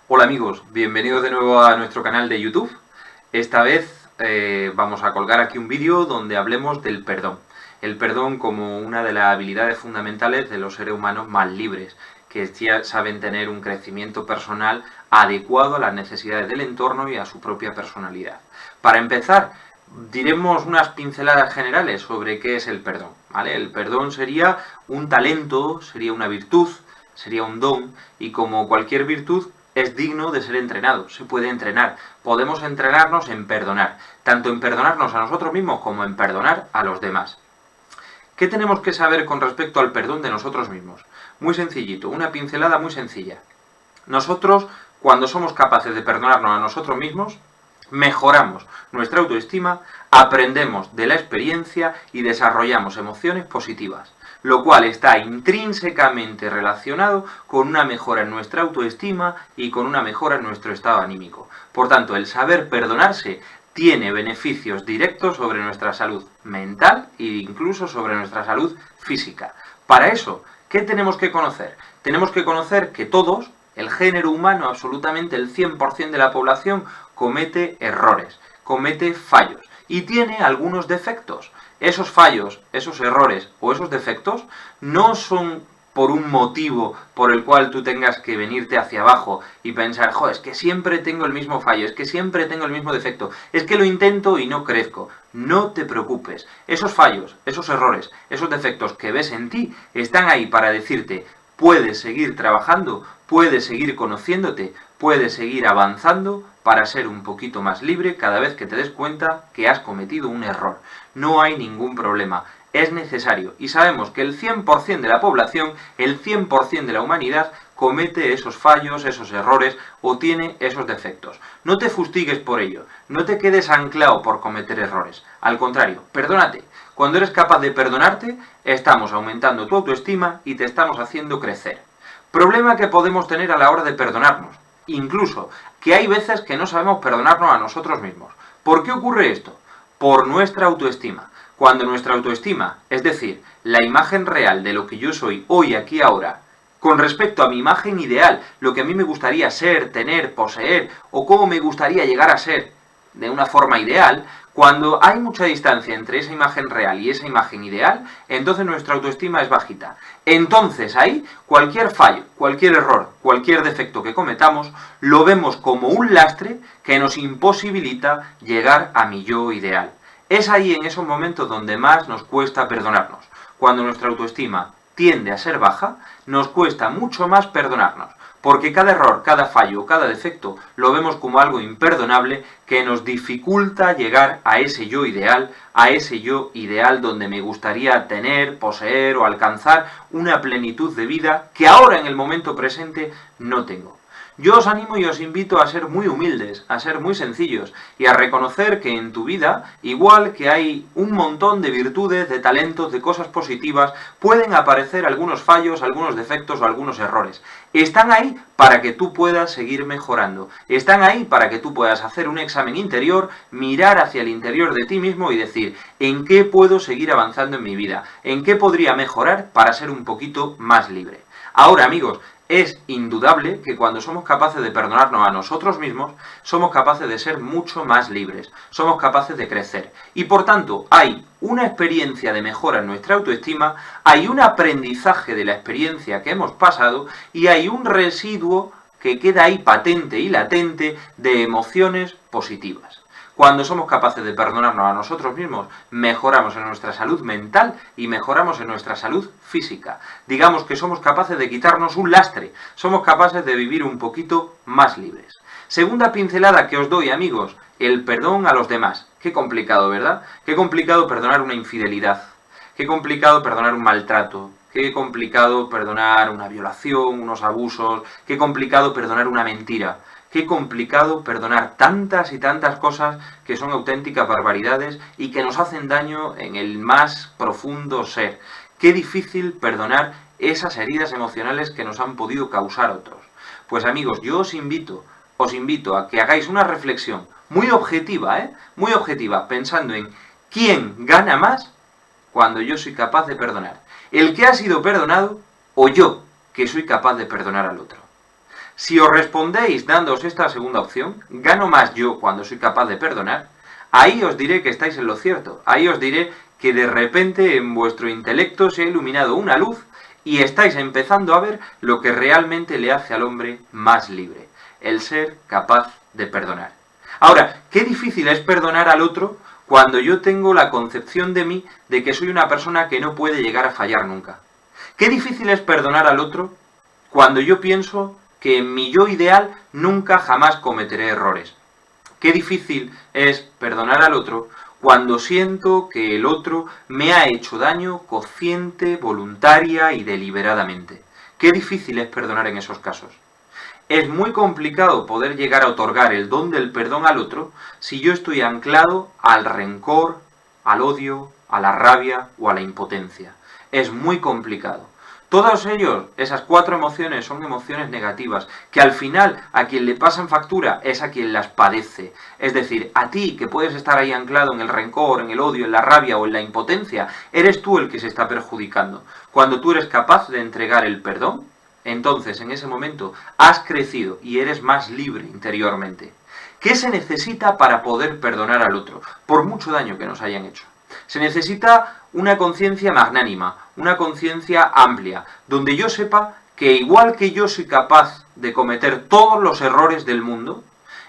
Hola amigos, bienvenidos de nuevo a nuestro canal de YouTube. Esta vez vamos a colgar aquí un vídeo donde hablemos del perdón. El perdón como una de las habilidades fundamentales de los seres humanos más libres, que ya saben tener un crecimiento personal adecuado a las necesidades del entorno y a su propia personalidad. Para empezar, diremos unas pinceladas generales sobre qué es el perdón, ¿vale? El perdón sería un talento, sería una virtud, sería un don, y como cualquier virtud es digno de ser entrenado, se puede entrenar. Podemos entrenarnos en perdonar, tanto en perdonarnos a nosotros mismos como en perdonar a los demás. ¿Qué tenemos que saber con respecto al perdón de nosotros mismos? Muy sencillito, una pincelada muy sencilla. Nosotros, cuando somos capaces de perdonarnos a nosotros mismos, mejoramos nuestra autoestima, aprendemos de la experiencia y desarrollamos emociones positivas, lo cual está intrínsecamente relacionado con una mejora en nuestra autoestima y con una mejora en nuestro estado anímico. Por tanto, el saber perdonarse tiene beneficios directos sobre nuestra salud mental e incluso sobre nuestra salud física. Para eso, ¿qué tenemos que conocer? Tenemos que conocer que todos, el género humano, absolutamente el 100% de la población, comete errores, comete fallos y tiene algunos defectos. Esos fallos, esos errores o esos defectos no son por un motivo por el cual tú tengas que venirte hacia abajo y pensar, jo, es que siempre tengo el mismo fallo, es que siempre tengo el mismo defecto, es que lo intento y no crezco. No te preocupes, esos fallos, esos errores, esos defectos que ves en ti están ahí para decirte, puedes seguir trabajando, puedes seguir conociéndote, puedes seguir avanzando para ser un poquito más libre cada vez que te des cuenta que has cometido un error. No hay ningún problema, es necesario y sabemos que el 100% de la población, el 100% de la humanidad comete esos fallos, esos errores o tiene esos defectos. No te fustigues por ello, no te quedes anclado por cometer errores. Al contrario, perdónate. Cuando eres capaz de perdonarte, estamos aumentando tu autoestima y te estamos haciendo crecer. Problema que podemos tener a la hora de perdonarnos. Incluso que hay veces que no sabemos perdonarnos a nosotros mismos. ¿Por qué ocurre esto? Por nuestra autoestima. Cuando nuestra autoestima, es decir, la imagen real de lo que yo soy hoy, aquí, ahora, con respecto a mi imagen ideal, lo que a mí me gustaría ser, tener, poseer, o cómo me gustaría llegar a ser de una forma ideal, cuando hay mucha distancia entre esa imagen real y esa imagen ideal, entonces nuestra autoestima es bajita. Entonces ahí, cualquier fallo, cualquier error, cualquier defecto que cometamos, lo vemos como un lastre que nos imposibilita llegar a mi yo ideal. Es ahí en esos momentos donde más nos cuesta perdonarnos. Cuando nuestra autoestima tiende a ser baja, nos cuesta mucho más perdonarnos, porque cada error, cada fallo, cada defecto lo vemos como algo imperdonable que nos dificulta llegar a ese yo ideal donde me gustaría tener, poseer o alcanzar una plenitud de vida que ahora en el momento presente no tengo. Yo os animo y os invito a ser muy humildes, a ser muy sencillos y a reconocer que en tu vida, igual que hay un montón de virtudes, de talentos, de cosas positivas, pueden aparecer algunos fallos, algunos defectos o algunos errores. Están ahí para que tú puedas seguir mejorando. Están ahí para que tú puedas hacer un examen interior, mirar hacia el interior de ti mismo y decir, ¿en qué puedo seguir avanzando en mi vida? ¿En qué podría mejorar para ser un poquito más libre? Ahora, amigos, es indudable que cuando somos capaces de perdonarnos a nosotros mismos, somos capaces de ser mucho más libres, somos capaces de crecer. Y por tanto, hay una experiencia de mejora en nuestra autoestima, hay un aprendizaje de la experiencia que hemos pasado y hay un residuo que queda ahí patente y latente de emociones positivas. Cuando somos capaces de perdonarnos a nosotros mismos, mejoramos en nuestra salud mental y mejoramos en nuestra salud física. Digamos que somos capaces de quitarnos un lastre, somos capaces de vivir un poquito más libres. Segunda pincelada que os doy, amigos, el perdón a los demás. Qué complicado, ¿verdad? Qué complicado perdonar una infidelidad. Qué complicado perdonar un maltrato. Qué complicado perdonar una violación, unos abusos. Qué complicado perdonar una mentira. Qué complicado perdonar tantas y tantas cosas que son auténticas barbaridades y que nos hacen daño en el más profundo ser. Qué difícil perdonar esas heridas emocionales que nos han podido causar otros. Pues amigos, yo os invito a que hagáis una reflexión muy objetiva, muy objetiva, pensando en quién gana más cuando yo soy capaz de perdonar. ¿El que ha sido perdonado o yo, que soy capaz de perdonar al otro? Si os respondéis dándoos esta segunda opción, gano más yo cuando soy capaz de perdonar, ahí os diré que estáis en lo cierto, ahí os diré que de repente en vuestro intelecto se ha iluminado una luz y estáis empezando a ver lo que realmente le hace al hombre más libre, el ser capaz de perdonar. Ahora, qué difícil es perdonar al otro cuando yo tengo la concepción de mí de que soy una persona que no puede llegar a fallar nunca. Qué difícil es perdonar al otro cuando yo pienso que en mi yo ideal nunca jamás cometeré errores. Qué difícil es perdonar al otro cuando siento que el otro me ha hecho daño consciente, voluntaria y deliberadamente. Qué difícil es perdonar en esos casos. Es muy complicado poder llegar a otorgar el don del perdón al otro si yo estoy anclado al rencor, al odio, a la rabia o a la impotencia. Es muy complicado. Todos ellos, esas 4 emociones, son emociones negativas, que al final a quien le pasan factura es a quien las padece. Es decir, a ti, que puedes estar ahí anclado en el rencor, en el odio, en la rabia o en la impotencia, eres tú el que se está perjudicando. Cuando tú eres capaz de entregar el perdón, entonces en ese momento has crecido y eres más libre interiormente. ¿Qué se necesita para poder perdonar al otro, por mucho daño que nos hayan hecho? Se necesita una conciencia magnánima, una conciencia amplia, donde yo sepa que igual que yo soy capaz de cometer todos los errores del mundo,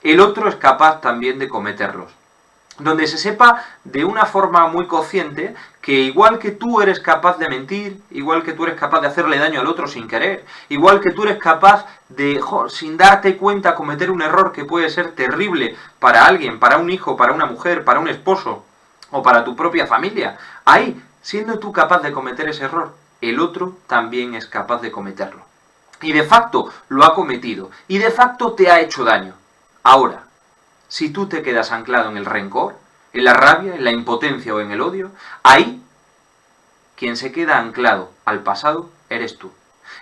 el otro es capaz también de cometerlos. Donde se sepa de una forma muy consciente que igual que tú eres capaz de mentir, igual que tú eres capaz de hacerle daño al otro sin querer, igual que tú eres capaz de, sin darte cuenta, cometer un error que puede ser terrible para alguien, para un hijo, para una mujer, para un esposo o para tu propia familia, ahí, siendo tú capaz de cometer ese error, el otro también es capaz de cometerlo. Y de facto lo ha cometido, y de facto te ha hecho daño. Ahora, si tú te quedas anclado en el rencor, en la rabia, en la impotencia o en el odio, ahí quien se queda anclado al pasado eres tú.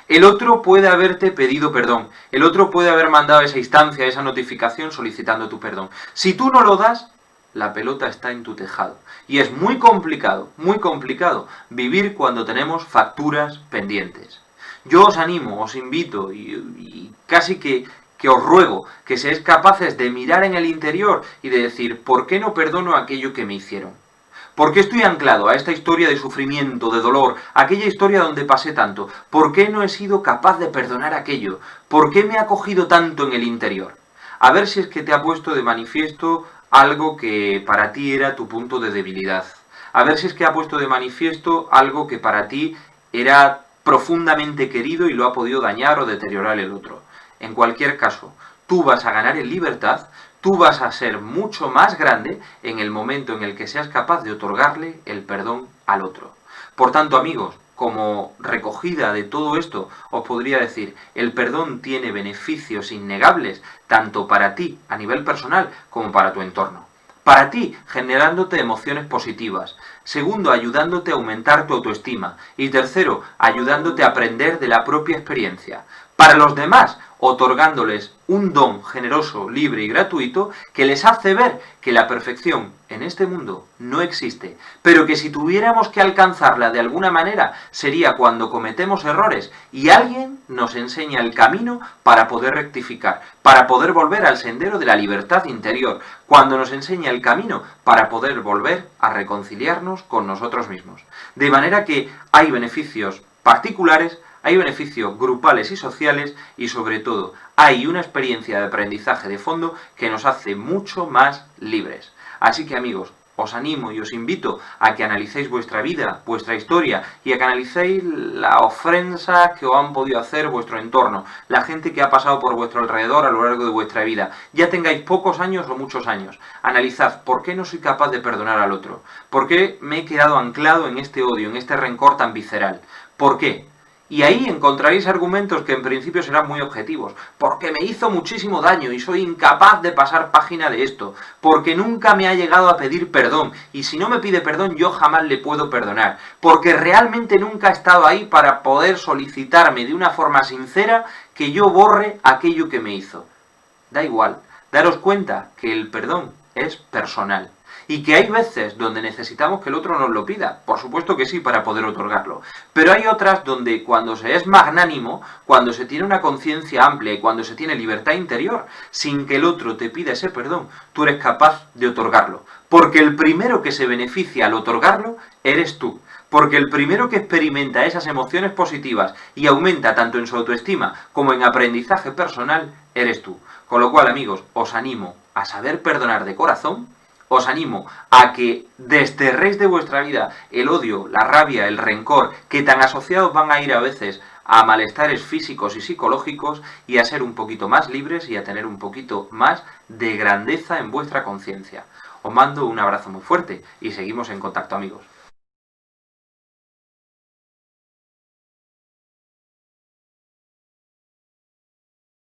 El otro puede haberte pedido perdón, el otro puede haber mandado esa instancia, esa notificación solicitando tu perdón. Si tú no lo das, la pelota está en tu tejado. Y es muy complicado vivir cuando tenemos facturas pendientes. Yo os animo, os invito y casi que os ruego que seáis capaces de mirar en el interior y de decir, ¿por qué no perdono aquello que me hicieron? ¿Por qué estoy anclado a esta historia de sufrimiento, de dolor, aquella historia donde pasé tanto? ¿Por qué no he sido capaz de perdonar aquello? ¿Por qué me ha cogido tanto en el interior? A ver si es que te ha puesto de manifiesto algo que para ti era tu punto de debilidad. A ver si es que ha puesto de manifiesto algo que para ti era profundamente querido y lo ha podido dañar o deteriorar el otro. En cualquier caso, tú vas a ganar en libertad, tú vas a ser mucho más grande en el momento en el que seas capaz de otorgarle el perdón al otro. Por tanto, amigos, como recogida de todo esto, os podría decir, el perdón tiene beneficios innegables, tanto para ti a nivel personal como para tu entorno. Para ti, generándote emociones positivas. Segundo, ayudándote a aumentar tu autoestima. Y tercero, ayudándote a aprender de la propia experiencia. Para los demás, otorgándoles un don generoso, libre y gratuito que les hace ver que la perfección en este mundo no existe, pero que si tuviéramos que alcanzarla de alguna manera sería cuando cometemos errores y alguien nos enseña el camino para poder rectificar, para poder volver al sendero de la libertad interior, cuando nos enseña el camino para poder volver a reconciliarnos con nosotros mismos. De manera que hay beneficios particulares, hay beneficios grupales y sociales y sobre todo hay una experiencia de aprendizaje de fondo que nos hace mucho más libres. Así que amigos, os animo y os invito a que analicéis vuestra vida, vuestra historia y a que analicéis la ofensa que os han podido hacer vuestro entorno, la gente que ha pasado por vuestro alrededor a lo largo de vuestra vida. Ya tengáis pocos años o muchos años. Analizad, ¿por qué no soy capaz de perdonar al otro? ¿Por qué me he quedado anclado en este odio, en este rencor tan visceral? ¿Por qué? Y ahí encontraréis argumentos que en principio serán muy objetivos. Porque me hizo muchísimo daño y soy incapaz de pasar página de esto. Porque nunca me ha llegado a pedir perdón. Y si no me pide perdón, yo jamás le puedo perdonar. Porque realmente nunca ha estado ahí para poder solicitarme de una forma sincera que yo borre aquello que me hizo. Da igual. Daros cuenta que el perdón es personal. y que hay veces donde necesitamos que el otro nos lo pida, por supuesto que sí, para poder otorgarlo, pero hay otras donde cuando se es magnánimo, cuando se tiene una conciencia amplia y cuando se tiene libertad interior, sin que el otro te pida ese perdón, tú eres capaz de otorgarlo, porque el primero que se beneficia al otorgarlo eres tú. Porque el primero que experimenta esas emociones positivas y aumenta tanto en su autoestima como en aprendizaje personal, eres tú. Con lo cual, amigos, os animo a saber perdonar de corazón, os animo a que desterréis de vuestra vida el odio, la rabia, el rencor, que tan asociados van a ir a veces a malestares físicos y psicológicos, y a ser un poquito más libres y a tener un poquito más de grandeza en vuestra conciencia. Os mando un abrazo muy fuerte y seguimos en contacto, amigos.